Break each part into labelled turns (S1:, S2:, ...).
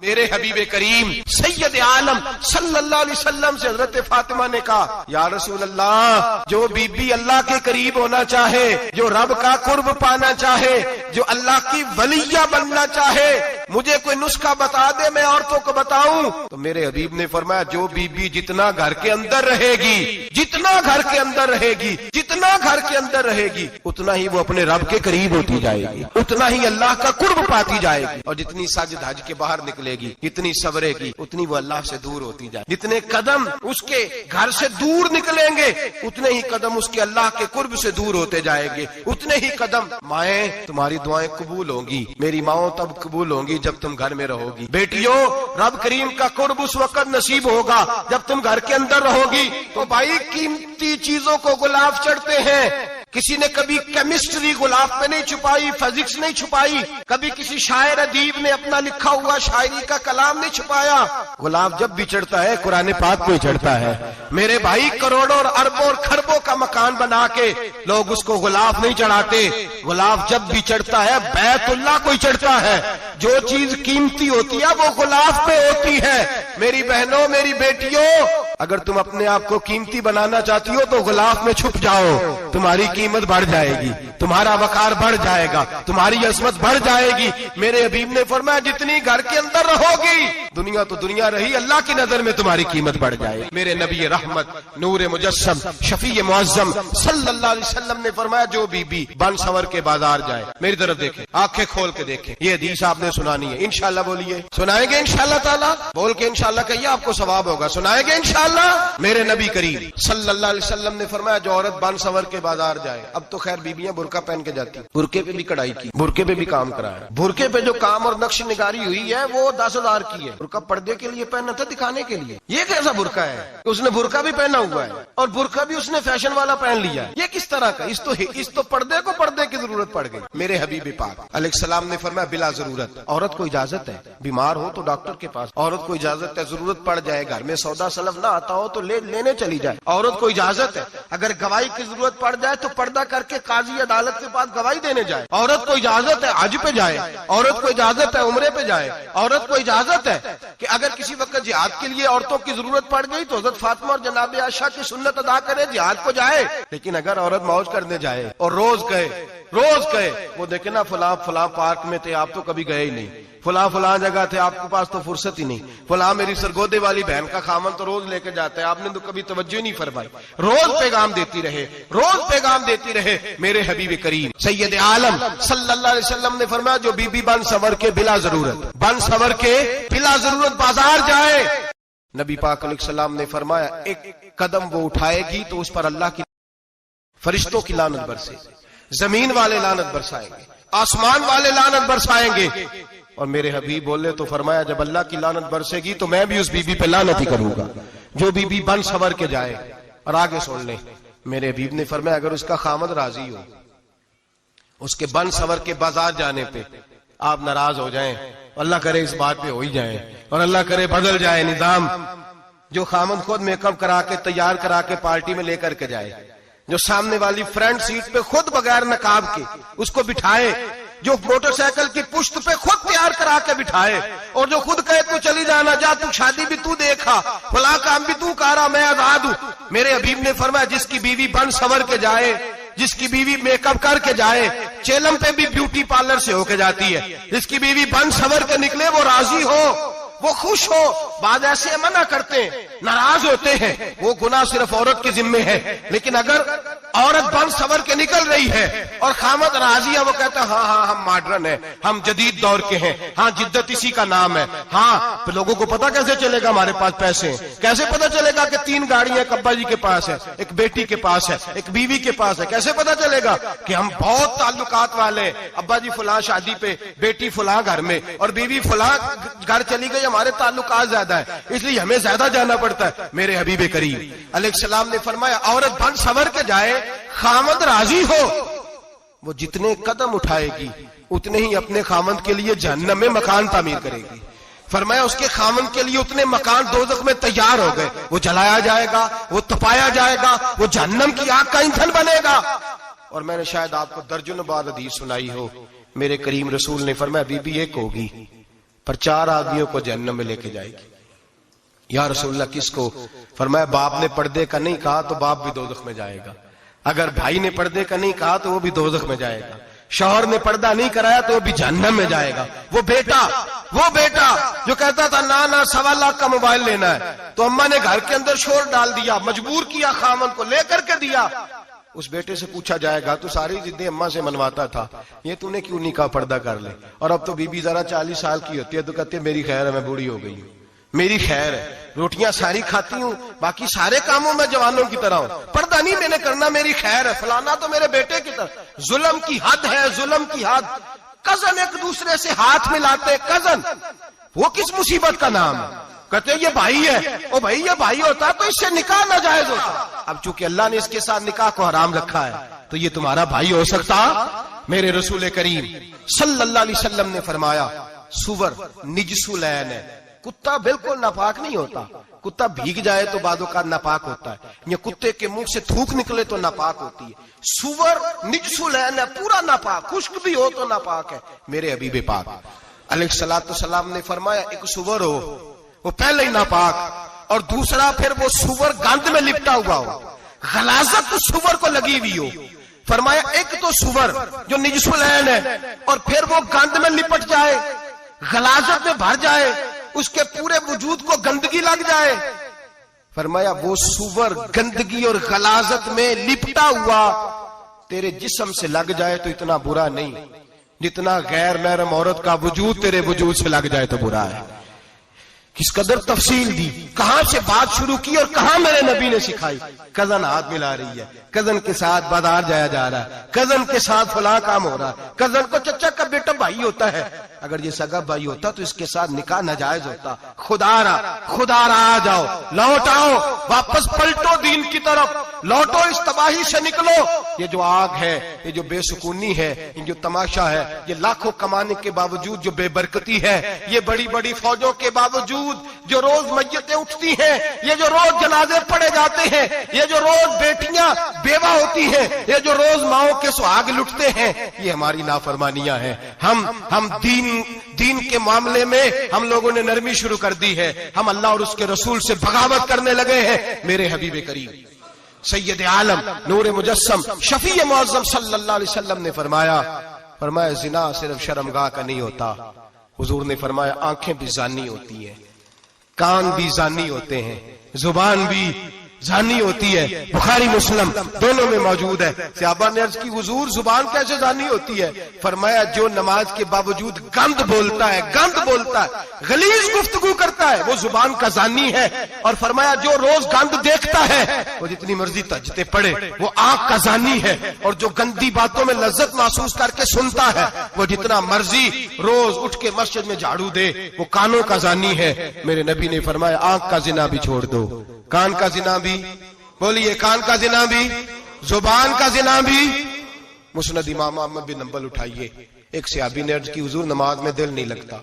S1: میرے حبیب کریم سید عالم صلی اللہ علیہ وسلم سے حضرت فاطمہ نے کہا یا رسول اللہ، جو بی بی اللہ کے قریب ہونا چاہے، جو رب کا قرب پانا چاہے، جو اللہ کی ولیہ بننا چاہے، مجھے کوئی نسخہ بتا دے میں عورتوں کو بتاؤں۔ تو میرے حبیب نے فرمایا جو بی بی جتنا گھر کے اندر رہے گی، جتنا گھر کے اندر رہے گی، جتنا گھر کے اندر رہے گی، اتنا ہی وہ اپنے رب کے قریب ہوتی جائے گی، اتنا ہی اللہ کا قرب پاتی جائے گی، اور جتنی سج دھج کے باہر نکلے گی، جتنی صبرے گی، اتنی وہ اللہ سے دور ہوتی جائے گی۔ جتنے قدم اس کے گھر سے دور نکلیں گے، اتنے ہی قدم اس کے اللہ کے قرب سے دور ہوتے جائیں گے، اتنے ہی قدم۔ مائیں تمہاری دعائیں قبول ہوں گی، میری ماؤں تب قبول ہوں گی جب تم گھر میں رہو گی۔ بیٹیوں، رب کریم کا قرب اس وقت نصیب ہوگا جب تم گھر کے اندر رہو گی۔ تو بھائی قیمتی چیزوں کو غلاف چڑھتے ہیں۔ کسی نے کبھی کیمسٹری غلاف پہ نہیں چھپائی، فزکس نہیں چھپائی، کبھی کسی شاعر ادیب نے اپنا لکھا ہوا شاعری کا کلام نہیں چھپایا۔ غلاف جب بھی چڑھتا ہے قرآن پاک کو ہی چڑھتا ہے۔ میرے بھائی، کروڑوں اور اربوں اور خربوں کا مکان بنا کے لوگ اس کو غلاف نہیں چڑھاتے۔ غلاف جب بھی چڑھتا ہے بیت اللہ کو ہی چڑھتا ہے۔ جو چیز قیمتی ہوتی ہے وہ غلاف پہ ہوتی ہے۔ میری بہنوں، میری بیٹیوں، اگر تم اپنے آپ کو قیمتی بنانا چاہتی ہو تو غلاف میں چھپ جاؤ، تمہاری قیمت بڑھ جائے گی، تمہارا وقار بڑھ جائے گا، تمہاری عظمت بڑھ جائے گی۔ میرے حبیب نے فرمایا جتنی گھر کے اندر رہو گی، دنیا تو دنیا رہی، اللہ کی نظر میں تمہاری قیمت بڑھ جائے۔ میرے نبی رحمت، نور مجسم، شفیع معظم صلی اللہ علیہ وسلم نے فرمایا جو بی بی بن سور کے بازار جائے، میری طرف دیکھیں، آنکھیں کھول کے دیکھیں، یہ حدیث آپ نے سنانی ہے، انشاءاللہ بولیے، سنائیں گے انشاءاللہ تعالیٰ، بول کے انشاءاللہ کہیے، آپ کو ثواب ہوگا، سنائیں گے انشاءاللہ۔ میرے نبی کریم صلی اللہ علیہ وسلم نے فرمایا جو عورت بن سور کے بازار جائے، اب تو خیر بیویاں برقع پہن کے جاتی، برقعے پہ بھی کڑھائی کی، برقعے پہ بھی کام کرایا، برقعے پہ جو کام اور نقش نگاری ہوئی ہے وہ 10,000 کی ہے۔ برقع پردے کے لیے پہنا تھا، دکھانے کے لیے۔ یہ کیسا برقع ہے کہ اس نے برقع بھی پہنا ہوا ہے اور برقع بھی اس نے فیشن والا پہن لیا ہے؟ یہ کس طرح کا؟ اس تو پردے کو پردے کی ضرورت پڑ گئی۔ میرے حبیب پاک علیہ السلام نے فرمایا بلا ضرورت، عورت کو اجازت ہے، بیمار ہو تو ڈاکٹر کے پاس، عورت کو اجازت ہے، ضرورت پڑ جائے، گھر میں سودا سلف نہ آتا ہو تو لینے چلی جائے، عورت کو اجازت ہے، اگر گواہی کی ضرورت پڑ جائے تو پردہ کر کے قاضی عدالت کے پاس گواہی دینے جائے، عورت کو اجازت ہے حج پہ جائے، عورت کو اجازت ہے عمرے پہ جائے، عورت کو اجازت ہے کہ اگر کسی وقت جہاد کے لیے عورتوں کی ضرورت پڑ گئی تو حضرت فاطمہ اور جناب عائشہ کی سنت ادا کرے، جہاد کو جائے۔ لیکن اگر عورت موج کرنے جائے اور روز کہے وہ دیکھیں نا فلاں پارک میں تھے، آپ تو کبھی گئے ہی نہیں، فلاں جگہ تھے، آپ کے پاس تو فرصت ہی نہیں، فلاں میری سرگودے والی بہن کا خامن تو روز لے کے جاتا ہے، آپ نے تو کبھی توجہ نہیں فرمائی، روز پیغام دیتی رہے۔ میرے حبیب کریم سید عالم صلی اللہ علیہ وسلم نے فرمایا جو بی بی بن سور کے بلا ضرورت بازار جائے، نبی پاک علیہ السلام نے فرمایا ایک قدم وہ اٹھائے گی تو اس پر اللہ کی فرشتوں کی لعنت برسے، زمین والے لعنت برسائیں گے، آسمان والے لعنت برسائیں گے۔ اور میرے حبیب بولے تو فرمایا جب اللہ کی لعنت برسے گی تو میں بھی اس بی بی پہ لعنت ہی کروں گا جو بی بی بن سور کے جائے۔ اور آگے سن لیں، میرے حبیب نے فرمایا اگر اس کا خامد راضی ہو، اس کے بن سور کے بازار جانے پہ آپ ناراض ہو جائیں، اللہ کرے اس بات پہ ہو ہی جائیں، اور اللہ کرے بدل جائے نظام، جو خامد خود میک اپ کرا کے تیار کرا کے پارٹی میں لے کر کے جائے، جو سامنے والی فرنٹ سیٹ پہ خود بغیر نقاب کے اس کو بٹھائے، جو موٹر سائیکل کی پشت پہ خود تیار کرا کے بٹھائے، اور جو خود کہے تو چلی جانا، جا تو شادی بھی تو دیکھا، فلاں کام بھی تو کرا، میں آزاد ہوں۔ میرے حبیب نے فرمایا جس کی بیوی بن سور کے جائے، جس کی بیوی میک اپ کر کے جائے، چیلم پہ بھی بیوٹی پارلر سے ہو کے جاتی ہے، جس کی بیوی بن سور کے نکلے وہ راضی ہو، وہ خوش ہو۔ بعض ایسے منع کرتے ہیں، ناراض ہوتے ہیں، وہ گناہ صرف عورت کے ذمے ہے، لیکن اگر عورت بن سور کے نکل رہی ہے اور خامد راضی ہے، وہ کہتا ہے ہاں ہم ماڈرن ہیں، ہم جدید دور کے ہیں، ہاں جدت اسی کا نام ہے، ہاں پھر لوگوں کو پتا کیسے چلے گا ہمارے پاس پیسے ہیں، کیسے پتا چلے گا کہ 3 گاڑیاں ایک ابا جی کے پاس ہے، ایک بیٹی کے پاس ہے، ایک بیوی کے پاس ہے، کیسے پتا چلے گا کہ ہم بہت تعلقات والے ہیں، ابا جی فلاں شادی پہ، بیٹی فلاں گھر میں، اور بیوی فلاں گھر چلی گئی، ہمارے تعلقات زیادہ ہے اس لیے ہمیں زیادہ جانا پڑتا ہے۔ میرے حبیب کریم علیہ السلام نے فرمایا عورت بن سور کے جائے، خامد راضی ہو، وہ جتنے قدم اٹھائے گی اتنے ہی اپنے خامد کے لیے جہنم میں مکان تعمیر کرے گی۔ فرمایا اس کے خامد کے لیے اتنے مکان دوزخ میں تیار ہو گئے، وہ جلایا جائے گا، وہ تپایا جائے گا، وہ جہنم کی آگ کا ایندھن بنے گا۔ اور میں نے شاید آپ کو درجنوں بار حدیث سنائی ہو، میرے کریم رسول نے فرمایا بی بی ایک ہوگی پر 4 آدمیوں کو جہنم میں لے کے جائے گی۔ یا رسول اللہ کس کو؟ فرمایا باپ نے پردے کا نہیں کہا تو باپ بھی دوزخ میں جائے گا، اگر بھائی نے پردے کا نہیں کہا تو وہ بھی دوزخ میں جائے گا، شوہر نے پردہ نہیں کرایا تو وہ بھی جہنم میں جائے گا، وہ بیٹا جو کہتا تھا نا 1.25 لاکھ کا موبائل لینا ہے، تو اماں نے گھر کے اندر شور ڈال دیا، مجبور کیا خامن کو، لے کر کے دیا، اس بیٹے سے پوچھا جائے گا تو ساری ضدیں اماں سے منواتا تھا، یہ تو نے کیوں نہیں کہا پردہ کر لے؟ اور اب تو بی بی ذرا 40 سال کی ہوتی ہے تو کہتے ہیں میری خیر ہے، میں بوڑھی ہو گئی ہوں، میری خیر ہے، روٹیاں ساری کھاتی ہوں، باقی سارے کاموں میں جوانوں کی طرح ہوں، پردہ نہیں میں نے کرنا، میری خیر ہے، فلانا تو میرے بیٹے کی طرح۔ ظلم کی حد ہے، ظلم کی حد۔ کزن ایک دوسرے سے ہاتھ ملاتے، کزن، وہ کس مصیبت کا نام ہے؟ کہتے یہ بھائی ہے، او بھائی یہ بھائی ہوتا تو اس سے نکاح ناجائز ہوتا، اب چونکہ اللہ نے اس کے ساتھ نکاح کو حرام رکھا ہے تو یہ تمہارا بھائی ہو سکتا؟ میرے رسول کریم صلی اللہ علیہ وسلم نے فرمایا سور نجس العین ہے، کتا بالکل ناپاک نہیں ہوتا، کتا بھیگ جائے تو بعد اوقات ناپاک ہوتا ہے، یا کتے کے منہ سے تھوک نکلے تو ناپاک ہوتی ہے، سور نجس العین ہے، پورا ناپاک، خشک بھی ہو تو ناپاک ہے۔ میرے حبیب پاک علیہ الصلوۃ والسلام نے فرمایا ایک سور ہو وہ پہلے ہی ناپاک، اور دوسرا پھر وہ سور گند میں لپٹا ہوا ہو، غلاظت سور کو لگی ہوئی ہو۔ فرمایا ایک تو سور جو نجس العین ہے اور پھر وہ گند میں لپٹ جائے، غلاظت میں بھر جائے، اس کے پورے وجود کو گندگی لگ جائے۔ فرمایا وہ سور گندگی اور غلاظت میں لپٹا ہوا تیرے جسم سے لگ جائے تو اتنا برا نہیں جتنا غیر محرم عورت کا وجود تیرے وجود سے لگ جائے تو برا ہے۔ کس قدر تفصیل دی، کہاں سے بات شروع کی اور کہاں میرے نبی نے سکھائی۔ کزن ہاتھ ملا رہی ہے، کزن کے ساتھ بازار جایا جا رہا ہے، کزن کے ساتھ فلاں کام ہو رہا ہے، کزن کو چچا کا بیٹا بھائی ہوتا ہے، اگر یہ سگا بھائی ہوتا تو اس کے ساتھ نکاح ناجائز ہوتا۔ خدا را آ جاؤ، لوٹ آؤ، واپس پلٹو دین کی طرف، لوٹو اس تباہی سے نکلو۔ یہ جو آگ ہے، یہ جو بے سکونی ہے، یہ جو تماشا ہے، یہ لاکھوں کمانے کے باوجود جو بے برکتی ہے، یہ بڑی بڑی فوجوں کے باوجود جو روز میتیں اٹھتی ہیں، یہ جو روز جنازے پڑے جاتے ہیں، یہ جو روز بیٹیاں بیوہ ہوتی ہیں، یہ جو روز ماؤں کے سہاگ لٹتے ہیں، یہ ہماری نافرمانیاں ہیں۔ ہم دین کے معاملے میں ہم لوگوں نے نرمی شروع کر دی ہے، ہم اللہ اور اس کے رسول سے بغاوت کرنے لگے ہیں۔ میرے حبیب کریم سید عالم نور مجسم شفیع معظم صلی اللہ علیہ وسلم نے فرمایا زنا صرف شرمگاہ کا نہیں ہوتا، حضور نے فرمایا آنکھیں بھی زانی ہوتی ہیں، کان بھی زانی ہوتے ہیں، زبان بھی زانی ہوتی ہے۔ بخاری مسلم دونوں میں موجود ہے۔ صحابہ نے عرض کی حضور زبان کیسے زانی ہوتی ہے؟ فرمایا جو نماز کے باوجود گند بولتا ہے، غلیظ گفتگو کرتا ہے، وہ زبان کا زانی ہے۔ اور فرمایا جو روز گند دیکھتا ہے، وہ جتنی مرضی تہجدیں پڑھے، وہ آنکھ کا زانی ہے۔ اور جو گندی باتوں میں لذت محسوس کر کے سنتا ہے، وہ جتنا مرضی روز اٹھ کے مسجد میں جھاڑو دے، وہ کانوں کا زانی ہے۔ میرے نبی نے فرمایا آنکھ کا زنا بھی چھوڑ دو، کان کا زنا بھی، بولیے کان کا زنا بھی، زبان کا زنا بھی۔ مسند امام احمد بن حنبل اٹھائیے، ایک صحابی نے عرض کی حضور نماز میں دل نہیں لگتا،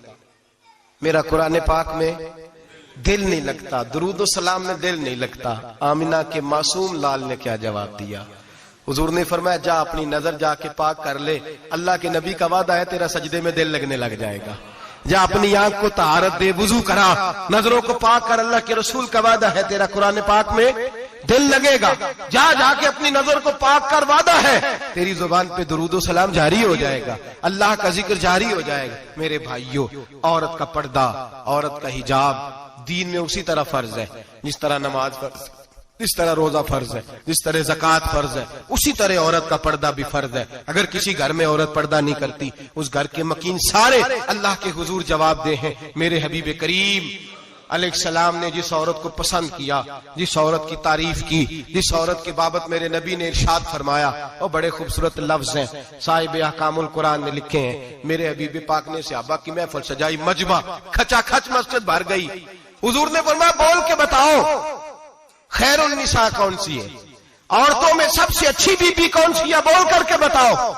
S1: میرا قرآن پاک میں دل نہیں لگتا، درود و سلام میں دل نہیں لگتا۔ آمنہ کے معصوم لال نے کیا جواب دیا؟ حضور نے فرمایا جا اپنی نظر جا کے پاک کر لے، اللہ کے نبی کا وعدہ ہے تیرا سجدے میں دل لگنے لگ جائے گا۔ جا اپنی آنکھ کو طہارت دے، وضو کرا، نظروں کو پاک کر، اللہ کے رسول کا وعدہ ہے تیرا قرآن پاک میں دل لگے گا۔ جا کے اپنی نظر کو پاک کر، وعدہ ہے تیری زبان پہ درود و سلام جاری ہو جائے گا، اللہ کا ذکر جاری ہو جائے گا۔ میرے بھائیوں، عورت کا پردہ، عورت کا حجاب دین میں اسی طرح فرض ہے جس طرح نماز فرض ہے، جس طرح روزہ فرض ہے، جس طرح زکوٰۃ فرض ہے، اسی طرح عورت کا پردہ بھی فرض ہے۔ اگر کسی گھر میں عورت پردہ نہیں کرتی، اس گھر کے مکین سارے اللہ کے حضور جواب دے ہیں۔ میرے حبیب کریم علیہ السلام نے جس عورت کو پسند کیا، جس عورت کی تعریف کی، جس عورت کی بابت میرے نبی نے ارشاد فرمایا، وہ بڑے خوبصورت لفظ ہیں، صاحب احکام القرآن نے لکھے ہیں۔ میرے حبیب پاک نے صحابہ کی محفل سجائی، مجمع کھچا کھچ مسجد بھر گئی۔ حضور نے فرمایا بول کے بتاؤ خیر النساء کون سی ہے، عورتوں میں سب سے اچھی بی بی کون سی ہے، بول کر کے بتاؤ۔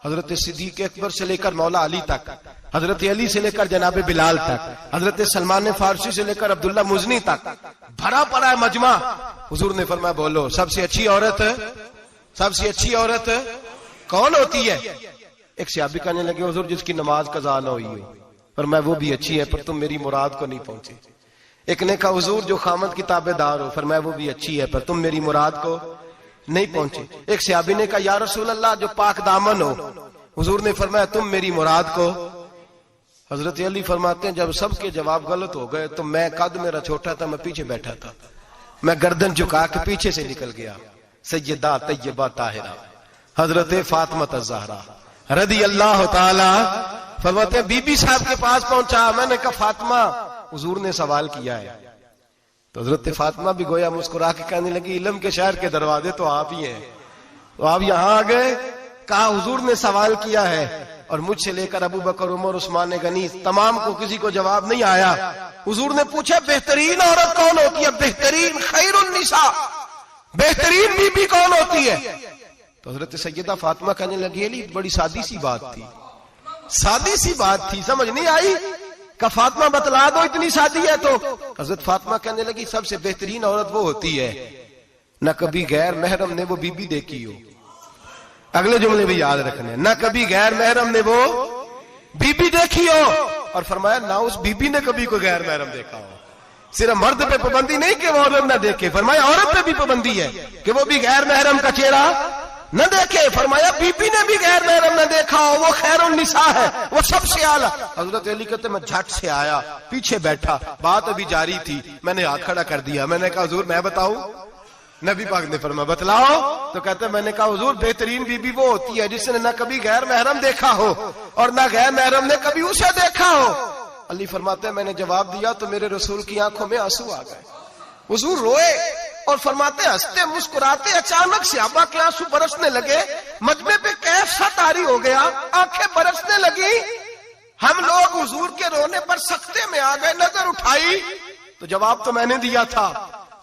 S1: حضرت صدیق اکبر سے لے کر مولا علی تک، حضرت علی سے لے کر جناب بلال تک، حضرت سلمان فارسی سے لے کر عبداللہ مزنی تک بھرا پڑا ہے مجمع۔ حضور نے فرمایا بولو سب سے اچھی عورت کون ہوتی ہے؟ ایک صحابی کہنے لگے حضور جس کی نماز قضا نہ ہوئی ہو، اور میں وہ بھی اچھی ہے پر تم میری مراد کو نہیں پہنچے. ایک نے کہا حضور جو خامد کی تابع دار ہو، فرمایا وہ بھی اچھی ہے پر تم میری مراد کو نہیں پہنچے. ایک صحابی نے کہا یا رسول اللہ جو پاک دامن ہو، حضور نے فرمایا تم میری مراد کو. حضرت علی فرماتے ہیں جب سب کے جواب غلط ہو گئے تو میں قد میرا چھوٹا تھا، میں پیچھے بیٹھا تھا، میں گردن جھکا کے پیچھے سے نکل گیا. سیدہ طیبہ طاہرہ حضرت فاطمہ الزہرا رضی اللہ تعالی فرماتے ہیں بی بی صاحب کے پاس پہنچا. میں نے کہا فاطمہ حضور نے سوال کیا ہے. تو حضرت فاطمہ بھی گویا مسکرا کے کہنے لگی علم کے شہر کے دروازے تو آپ ہی ہیں، تو آپ یہاں آ گئے. کہا حضور نے سوال کیا ہے اور مجھ سے لے کر ابو بکر عمر عثمان غنی تمام کو کسی کو جواب نہیں آیا. حضور نے پوچھا بہترین عورت کون ہوتی ہے؟ بہترین خیر النساء، بہترین بی بی کون ہوتی ہے؟ تو حضرت سیدہ فاطمہ کہنے لگی علی بڑی سادی سی بات تھی، سادی سی بات تھی، سمجھ نہیں آئی؟ کہ فاطمہ بتلا دو اتنی سادی ہے. تو حضرت فاطمہ کہنے لگی سب سے بہترین عورت وہ ہوتی ہے نہ کبھی غیر محرم نے وہ بی بی دیکھی ہو. اگلے جملے بھی یاد رکھنے، نہ کبھی غیر محرم نے وہ بی بی دیکھی ہو، اور فرمایا نہ اس بی بی نے کبھی کوئی غیر محرم دیکھا ہو. صرف مرد پہ پابندی نہیں کہ وہ عورت نہ دیکھے، فرمایا عورت پہ بھی پابندی ہے کہ وہ بھی غیر محرم کا چہرہ نہ دیکھے. فرمایا بی بی نے بھی غیر محرم نہ دیکھا ہو، وہ خیر النساء ہے، وہ سب سے اعلیٰ. حضرت علی کہتے میں جھٹ سے آیا، پیچھے بیٹھا، بات ابھی جاری تھی، میں نے ہاتھ کھڑا کر دیا. میں نے کہا حضور میں بتاؤں؟ نبی پاک نے فرمایا بتلاؤ. تو کہتے میں نے کہا حضور بہترین بی بی وہ ہوتی ہے جس نے نہ کبھی غیر محرم دیکھا ہو اور نہ غیر محرم نے کبھی اسے دیکھا ہو. علی فرماتے ہیں میں نے جواب دیا تو میرے رسول کی آنکھوں میں آنسو آ گئے. حضور روئے اور فرماتے ہنستے مسکراتے اچانک صحابہ کے آنسو برسنے لگے. مجمع پہ کیف سا طاری ہو گیا، آنکھیں برسنے لگی. ہم لوگ حضور کے رونے پر سکتے میں آ گئے. نظر اٹھائی تو جواب تو میں نے دیا تھا،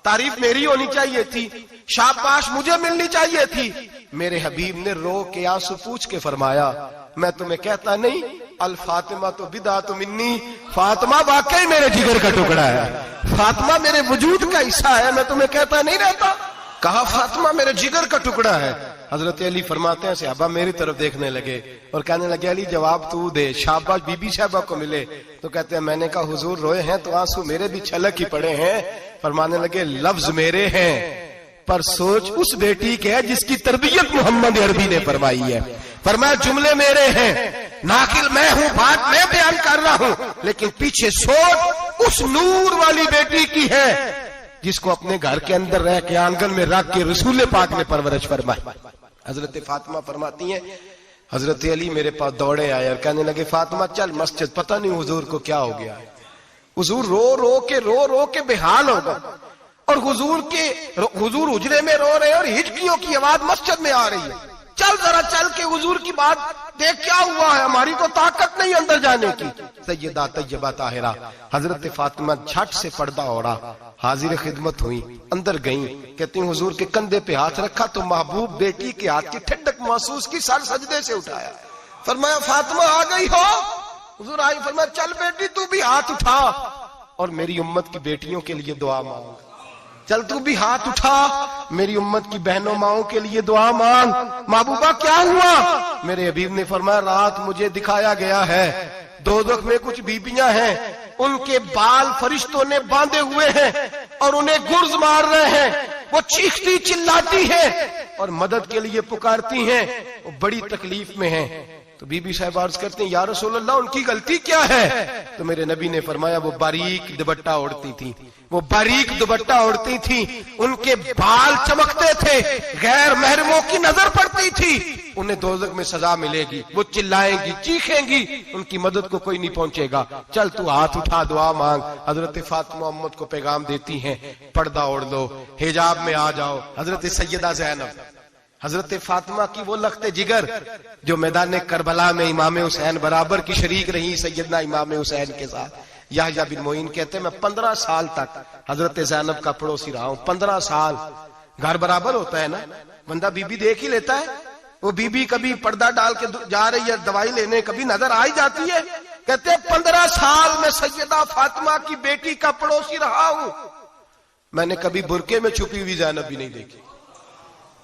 S1: تعریف میری ہونی چاہیے تھی، شاباش مجھے ملنی چاہیے تھی. میرے حبیب نے رو کے آنسو پوچھ کے فرمایا میں تمہیں کہتا نہیں الفاطمہ تو بدعۃ منی، فاطمہ واقعی میرے جگر کا ٹکڑا ہے، فاطمہ میرے وجود کا حصہ ہے، میں تمہیں کہتا نہیں رہتا. کہا فاطمہ میرے جگر کا ٹکڑا ہے. حضرت علی فرماتے ہیں صحابہ میری طرف دیکھنے لگے اور کہنے لگے علی جواب تو دے، شاباش بی بی صاحبہ کو ملے. تو کہتے ہیں میں نے کہا حضور روئے ہیں تو آنسو میرے بھی چھلک ہی پڑے ہیں. فرمانے لگے لفظ میرے ہیں پر سوچ اس بیٹی کے ہے جس کی تربیت محمد عربی نے فرمائی ہے. فرمایا جملے میرے ہیں، ناقل میں ہوں، بات میں بیان کر رہا ہوں، لیکن پیچھے سوچ اس نور والی بیٹی کی ہے جس کو اپنے گھر کے اندر رہ کے آنگن میں رکھ کے رسول پاک نے پرورش فرمائی. حضرت فاطمہ فرماتی ہیں حضرت علی میرے پاس دوڑے آئے اور کہنے لگے فاطمہ چل مسجد، پتہ نہیں حضور کو کیا ہو گیا ہے. حضور رو رو کے بےحال ہو گئے اور حضور حجرے میں رو رہے اور ہچکیوں کی آواز مسجد میں آ رہی ہے. چل ذرا چل کے حضور کی بات دیکھ کیا ہوا ہے، ہماری تو طاقت نہیں اندر جانے کی. سیدہ طیبہ طاہرہ حضرت فاطمہ جھٹ سے پردہ اوڑا حاضر خدمت ہوئی، اندر گئیں. کہتی ہیں حضور کے کندھے پہ ہاتھ رکھا تو محبوب بیٹی کے ہاتھ کی ٹھنڈک محسوس کی، سر سجدے سے اٹھایا. فرمایا فاطمہ آ گئی ہو؟ حضور آئی. فرمایا چل بیٹی تو بھی ہاتھ اٹھا اور میری امت کی بیٹیوں کے لیے دعا مانگ. چل تو بھی ہاتھ اٹھا میری امت کی بہنوں ماؤں کے لیے دعا مانگ. محبوبہ کیا ہوا؟ میرے حبیب نے فرمایا رات مجھے دکھایا گیا ہے دوزخ میں کچھ بیبیاں ہیں، ان کے بال فرشتوں نے باندھے ہوئے ہیں اور انہیں گرز مار رہے ہیں، وہ چیختی چلاتی ہیں اور مدد کے لیے پکارتی ہیں، وہ بڑی تکلیف میں ہیں. تو بی بی صاحب عرض کرتے ہیں یا رسول اللہ ان کی غلطی کیا ہے؟ تو میرے نبی نے فرمایا وہ باریک دوپٹہ اوڑھتی تھی، وہ باریک دوپٹہ اوڑھتی تھی، ان کے بال چمکتے تھے، غیر محرموں کی نظر پڑتی تھی، انہیں دوزخ میں سزا ملے گی، وہ چلائیں گی چیخیں گی، ان کی مدد کو کوئی نہیں پہنچے گا. چل تو ہاتھ اٹھا دعا مانگ. حضرت فاطمہ امت کو پیغام دیتی ہیں پردہ اوڑھ لو، حجاب میں آ جاؤ. حضرت سیدہ زینب حضرت فاطمہ کی وہ لخت جگر جو میدان کربلا میں امام حسین برابر کی شریک رہی سیدنا امام حسین کے ساتھ. یحییٰ بن معین کہتے ہیں میں 15 سال تک حضرت زینب کا پڑوسی رہا ہوں. 15 سال گھر برابر ہوتا ہے نا، بندہ بی بی دیکھ ہی لیتا ہے. وہ بی بی کبھی پردہ ڈال کے جا رہی ہے دوائی لینے، کبھی نظر آ ہی جاتی ہے. کہتے ہیں 15 سال میں سیدہ فاطمہ کی بیٹی کا پڑوسی رہا ہوں، میں نے کبھی برقعے میں چھپی ہوئی زینب بھی نہیں دیکھی.